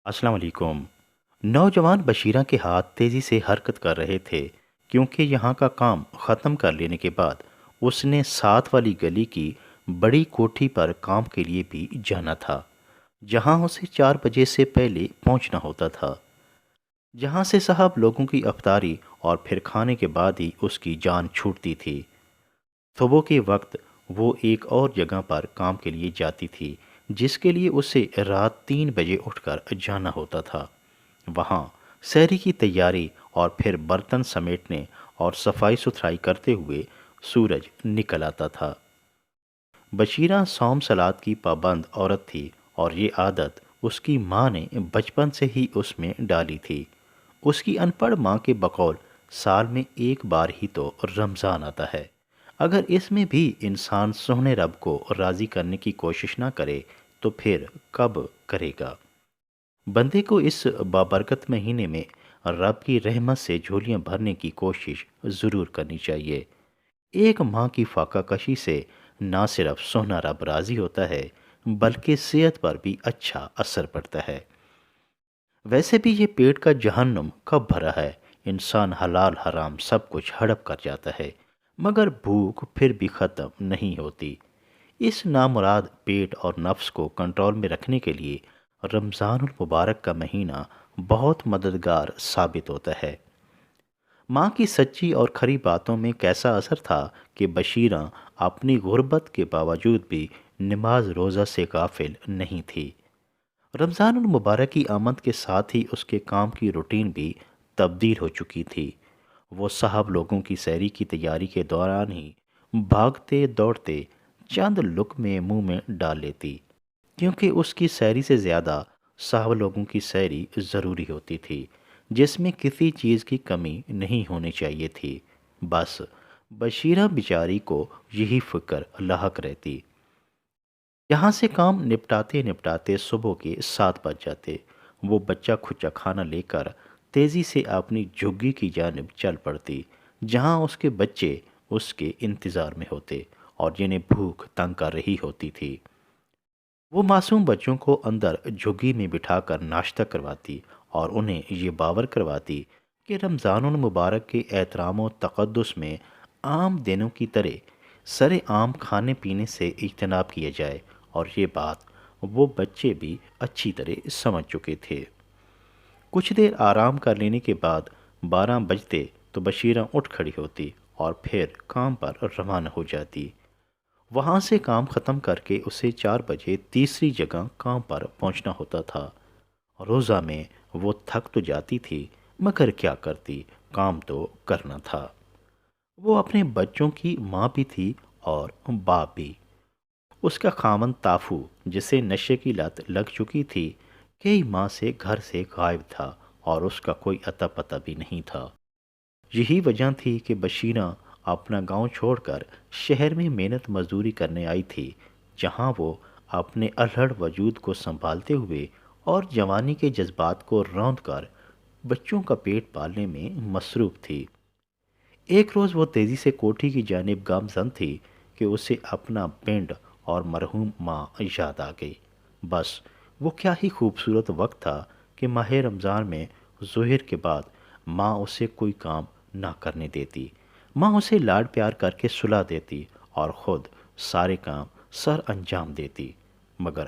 السلام علیکم۔ نوجوان بشیرہ کے ہاتھ تیزی سے حرکت کر رہے تھے کیونکہ یہاں کا کام ختم کر لینے کے بعد اس نے ساتھ والی گلی کی بڑی کوٹھی پر کام کے لیے بھی جانا تھا، جہاں اسے 4 بجے سے پہلے پہنچنا ہوتا تھا، جہاں سے صاحب لوگوں کی افطاری اور پھر کھانے کے بعد ہی اس کی جان چھوٹتی تھی۔ صبح کے وقت وہ ایک اور جگہ پر کام کے لیے جاتی تھی جس کے لیے اسے رات 3 بجے اٹھ کر جانا ہوتا تھا۔ وہاں سحری کی تیاری اور پھر برتن سمیٹنے اور صفائی ستھرائی کرتے ہوئے سورج نکل آتا تھا۔ بشیرہ صوم سلاد کی پابند عورت تھی اور یہ عادت اس کی ماں نے بچپن سے ہی اس میں ڈالی تھی۔ اس کی ان پڑھ ماں کے بقول سال میں ایک بار ہی تو رمضان آتا ہے، اگر اس میں بھی انسان سونے رب کو راضی کرنے کی کوشش نہ کرے تو پھر کب کرے گا؟ بندے کو اس بابرکت مہینے میں رب کی رحمت سے جھولیاں بھرنے کی کوشش ضرور کرنی چاہیے۔ ایک ماں کی فاقہ کشی سے نہ صرف سونا رب راضی ہوتا ہے بلکہ صحت پر بھی اچھا اثر پڑتا ہے۔ ویسے بھی یہ پیٹ کا جہنم کب بھرا ہے، انسان حلال حرام سب کچھ ہڑپ کر جاتا ہے مگر بھوک پھر بھی ختم نہیں ہوتی۔ اس نامراد پیٹ اور نفس کو کنٹرول میں رکھنے کے لیے رمضان المبارک کا مہینہ بہت مددگار ثابت ہوتا ہے۔ ماں کی سچی اور کھری باتوں میں کیسا اثر تھا کہ بشیرہ اپنی غربت کے باوجود بھی نماز روزہ سے غافل نہیں تھی۔ رمضان المبارک کی آمد کے ساتھ ہی اس کے کام کی روٹین بھی تبدیل ہو چکی تھی۔ وہ صاحب لوگوں کی سحری کی تیاری کے دوران ہی بھاگتے دوڑتے چند لقمے منہ میں ڈال لیتی، کیونکہ اس کی سحری سے زیادہ صاحب لوگوں کی سحری ضروری ہوتی تھی جس میں کسی چیز کی کمی نہیں ہونی چاہیے تھی۔ بس بشیرہ بیچاری کو یہی فکر لاحق رہتی۔ یہاں سے کام نپٹاتے نپٹاتے صبح کے 7 بج جاتے۔ وہ بچہ کھچا کھانا لے کر تیزی سے اپنی جھگی کی جانب چل پڑتی جہاں اس کے بچے اس کے انتظار میں ہوتے اور جنہیں بھوک تنگ کر رہی ہوتی تھی۔ وہ معصوم بچوں کو اندر جھگی میں بٹھا کر ناشتہ کرواتی اور انہیں یہ باور کرواتی کہ رمضان المبارک کے احترام و تقدس میں عام دنوں کی طرح سر عام کھانے پینے سے اجتناب کیا جائے، اور یہ بات وہ بچے بھی اچھی طرح سمجھ چکے تھے۔ کچھ دیر آرام کر لینے کے بعد 12 بجتے تو بشیرہ اٹھ کھڑی ہوتی اور پھر کام پر روانہ ہو جاتی۔ وہاں سے کام ختم کر کے اسے 4 بجے تیسری جگہ کام پر پہنچنا ہوتا تھا۔ روزہ میں وہ تھک تو جاتی تھی مگر کیا کرتی، کام تو کرنا تھا۔ وہ اپنے بچوں کی ماں بھی تھی اور باپ بھی۔ اس کا خاوند تافو جسے نشے کی لت لگ چکی تھی کئی ماہ سے گھر سے غائب تھا اور اس کا کوئی اتا پتہ بھی نہیں تھا۔ یہی وجہ تھی کہ بشیرہ اپنا گاؤں چھوڑ کر شہر میں محنت مزدوری کرنے آئی تھی، جہاں وہ اپنے الہڑ وجود کو سنبھالتے ہوئے اور جوانی کے جذبات کو روند کر بچوں کا پیٹ پالنے میں مصروف تھی۔ ایک روز وہ تیزی سے کوٹھی کی جانب گامزن تھی کہ اسے اپنا پنڈ اور مرحوم ماں یاد آ گئی۔ بس وہ کیا ہی خوبصورت وقت تھا کہ ماہ رمضان میں ظہر کے بعد ماں اسے کوئی کام نہ کرنے دیتی۔ ماں اسے لاڈ پیار کر کے سلا دیتی اور خود سارے کام سر انجام دیتی، مگر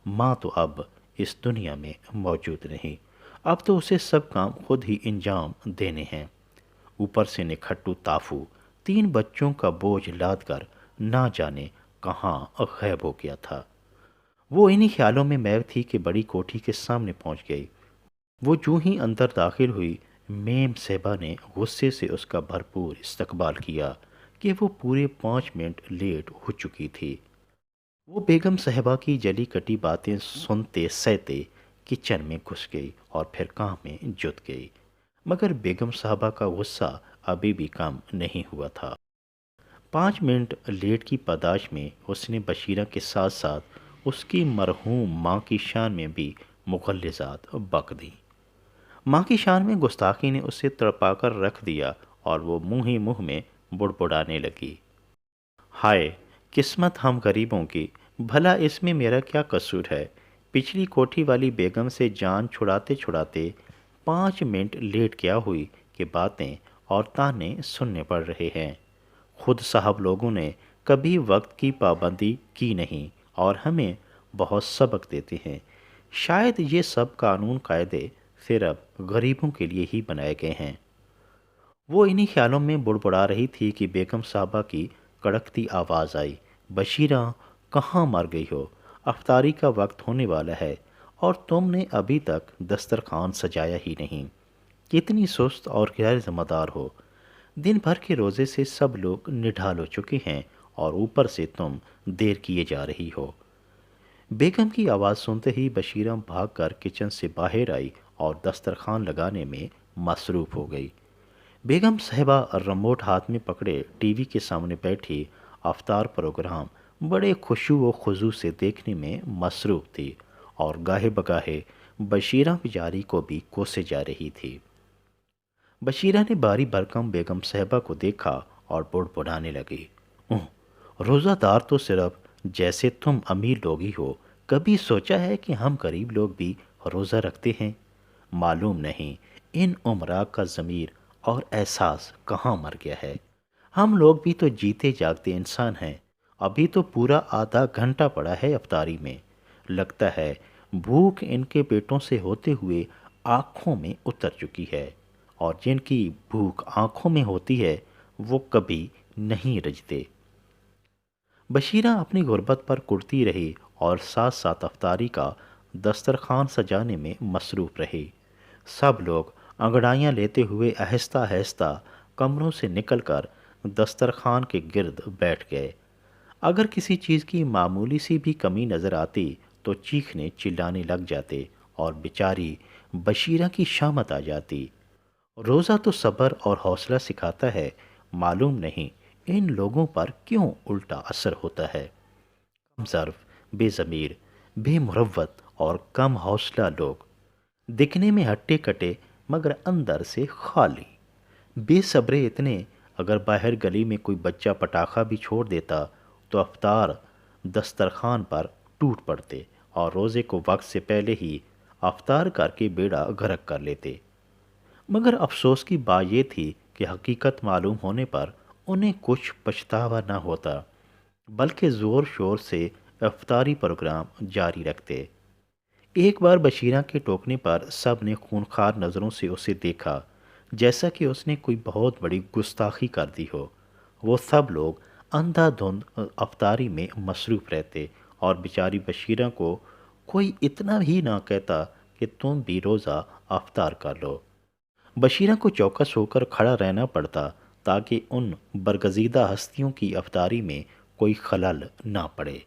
ماں تو اب اس دنیا میں موجود نہیں۔ اب تو اسے سب کام خود ہی انجام دینے ہیں۔ اوپر سے نکھٹو تافو 3 بچوں کا بوجھ لاد کر نہ جانے کہاں غائب ہو گیا تھا۔ وہ انہی خیالوں میں محو تھی کہ بڑی کوٹھی کے سامنے پہنچ گئی۔ وہ جو ہی اندر داخل ہوئی، میم صاحبہ نے غصے سے اس کا بھرپور استقبال کیا کہ وہ پورے 5 منٹ لیٹ ہو چکی تھی۔ وہ بیگم صاحبہ کی جلی کٹی باتیں سنتے سہتے کچن میں گھس گئی اور پھر کام میں جت گئی، مگر بیگم صاحبہ کا غصہ ابھی بھی کم نہیں ہوا تھا۔ 5 منٹ لیٹ کی پاداش میں اس نے بشیرہ کے ساتھ ساتھ اس کی مرحوم ماں کی شان میں بھی مغلظات بک دیں۔ ماں کی شان میں گستاخی نے اسے تڑپا کر رکھ دیا اور وہ منہ ہی منہ میں بڑبڑانے لگی۔ ہائے قسمت ہم غریبوں کی، بھلا اس میں میرا کیا قصور ہے؟ پچھلی کوٹھی والی بیگم سے جان چھڑاتے چھڑاتے 5 منٹ لیٹ کیا ہوئی کہ باتیں اور تانے سننے پڑ رہے ہیں۔ خود صاحب لوگوں نے کبھی وقت کی پابندی کی نہیں اور ہمیں بہت سبق دیتے ہیں۔ شاید یہ سب قانون قاعدے صرف غریبوں کے لیے ہی بنائے گئے ہیں۔ وہ انہی خیالوں میں بڑبڑا رہی تھی کہ بیگم صاحبہ کی کڑکتی آواز آئی، بشیرہ کہاں مر گئی ہو؟ افطاری کا وقت ہونے والا ہے اور تم نے ابھی تک دسترخوان سجایا ہی نہیں۔ کتنی سست اور غیر ذمہ دار ہو۔ دن بھر کے روزے سے سب لوگ نڈھال ہو چکے ہیں اور اوپر سے تم دیر کیے جا رہی ہو۔ بیگم کی آواز سنتے ہی بشیرہ بھاگ کر کچن سے باہر آئی اور دسترخوان لگانے میں مصروف ہو گئی۔ بیگم صاحبہ رموٹ ہاتھ میں پکڑے ٹی وی کے سامنے بیٹھی افطار پروگرام بڑے خشوع و خضوع سے دیکھنے میں مصروف تھی اور گاہے بگاہے بشیرہ بیچاری کو بھی کوسے جا رہی تھی۔ بشیرہ نے باری بھرکم بیگم صاحبہ کو دیکھا اور بڑبڑانے لگی، روزہ دار تو صرف جیسے تم امیر لوگ ہی ہو، کبھی سوچا ہے کہ ہم غریب لوگ بھی روزہ رکھتے ہیں؟ معلوم نہیں ان امراء کا ضمیر اور احساس کہاں مر گیا ہے۔ ہم لوگ بھی تو جیتے جاگتے انسان ہیں۔ ابھی تو پورا آدھا گھنٹہ پڑا ہے افطاری میں، لگتا ہے بھوک ان کے پیٹوں سے ہوتے ہوئے آنکھوں میں اتر چکی ہے، اور جن کی بھوک آنکھوں میں ہوتی ہے وہ کبھی نہیں رجتے۔ بشیرہ اپنی غربت پر کڑتی رہی اور ساتھ ساتھ افطاری کا دسترخوان سجانے میں مصروف رہی۔ سب لوگ انگڑائیاں لیتے ہوئے آہستہ آہستہ کمروں سے نکل کر دسترخوان کے گرد بیٹھ گئے۔ اگر کسی چیز کی معمولی سی بھی کمی نظر آتی تو چیخنے چلانے لگ جاتے اور بیچاری بشیرہ کی شامت آ جاتی۔ روزہ تو صبر اور حوصلہ سکھاتا ہے، معلوم نہیں ان لوگوں پر کیوں الٹا اثر ہوتا ہے۔ کم ظرف، بے ضمیر، بے مروت اور کم حوصلہ لوگ، دکھنے میں ہٹے کٹے مگر اندر سے خالی، بے صبرے اتنے، اگر باہر گلی میں کوئی بچہ پٹاخہ بھی چھوڑ دیتا تو افطار دسترخوان پر ٹوٹ پڑتے اور روزے کو وقت سے پہلے ہی افطار کر کے بیڑا غرق کر لیتے۔ مگر افسوس کی بات یہ تھی کہ حقیقت معلوم ہونے پر انہیں کچھ پچھتاوا نہ ہوتا، بلکہ زور شور سے افطاری پروگرام جاری رکھتے۔ ایک بار بشیرہ کے ٹوکنے پر سب نے خونخوار نظروں سے اسے دیکھا، جیسا کہ اس نے کوئی بہت بڑی گستاخی کر دی ہو۔ وہ سب لوگ اندھا دھند افطاری میں مصروف رہتے اور بیچاری بشیرہ کو کوئی اتنا ہی نہ کہتا کہ تم بھی روزہ افطار کر لو۔ بشیرہ کو چوکس ہو کر کھڑا رہنا پڑتا تاکہ ان برگزیدہ ہستیوں کی افطاری میں کوئی خلل نہ پڑے۔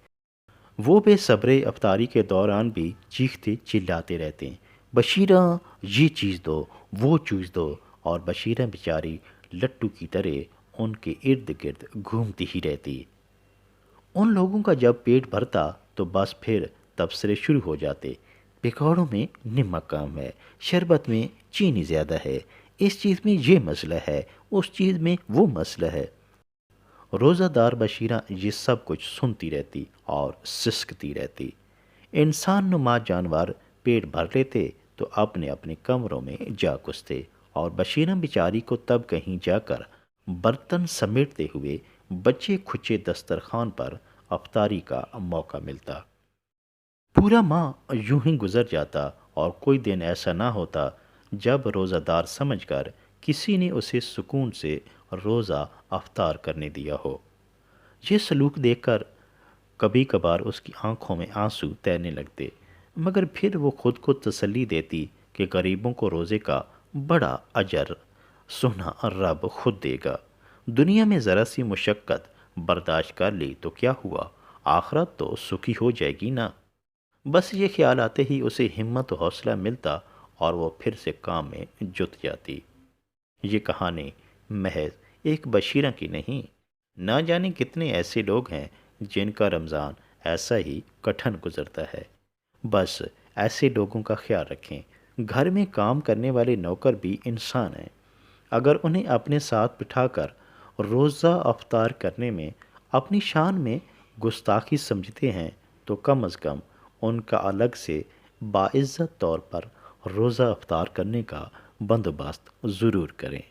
وہ بے صبرے افطاری کے دوران بھی چیختے چلاتے رہتے، بشیرہ یہ چیز دو، وہ چیز دو، اور بشیرہ بیچاری لٹو کی طرح ان کے ارد گرد گھومتی ہی رہتی۔ ان لوگوں کا جب پیٹ بھرتا تو بس پھر تبصرے شروع ہو جاتے، پکوڑوں میں نمک کم ہے، شربت میں چینی زیادہ ہے، اس چیز میں یہ مسئلہ ہے، اس چیز میں وہ مسئلہ ہے۔ روزہ دار بشیرہ یہ سب کچھ سنتی رہتی اور سسکتی رہتی۔ انسان نما جانور پیٹ بھر لیتے تو اپنے اپنے کمروں میں جا گھستے اور بشیرہ بیچاری کو تب کہیں جا کر برتن سمیٹتے ہوئے بچے کھچے دسترخوان پر افطاری کا موقع ملتا۔ پورا ماہ یوں ہی گزر جاتا اور کوئی دن ایسا نہ ہوتا جب روزہ دار سمجھ کر کسی نے اسے سکون سے روزہ افطار کرنے دیا ہو۔ یہ سلوک دیکھ کر کبھی کبھار اس کی آنکھوں میں آنسو تیرنے لگتے، مگر پھر وہ خود کو تسلی دیتی کہ غریبوں کو روزے کا بڑا اجر سونا رب خود دے گا۔ دنیا میں ذرا سی مشقت برداشت کر لی تو کیا ہوا، آخرت تو سکھی ہو جائے گی نا۔ بس یہ خیال آتے ہی اسے ہمت و حوصلہ ملتا اور وہ پھر سے کام میں جت جاتی۔ یہ کہانی محض ایک بشیرہ کی نہیں، نہ جانے کتنے ایسے لوگ ہیں جن کا رمضان ایسا ہی کٹھن گزرتا ہے۔ بس ایسے لوگوں کا خیال رکھیں۔ گھر میں کام کرنے والے نوکر بھی انسان ہیں۔ اگر انہیں اپنے ساتھ بٹھا کر روزہ افطار کرنے میں اپنی شان میں گستاخی سمجھتے ہیں تو کم از کم ان کا الگ سے باعزت طور پر روزہ افطار کرنے کا بندوبست ضرور کریں۔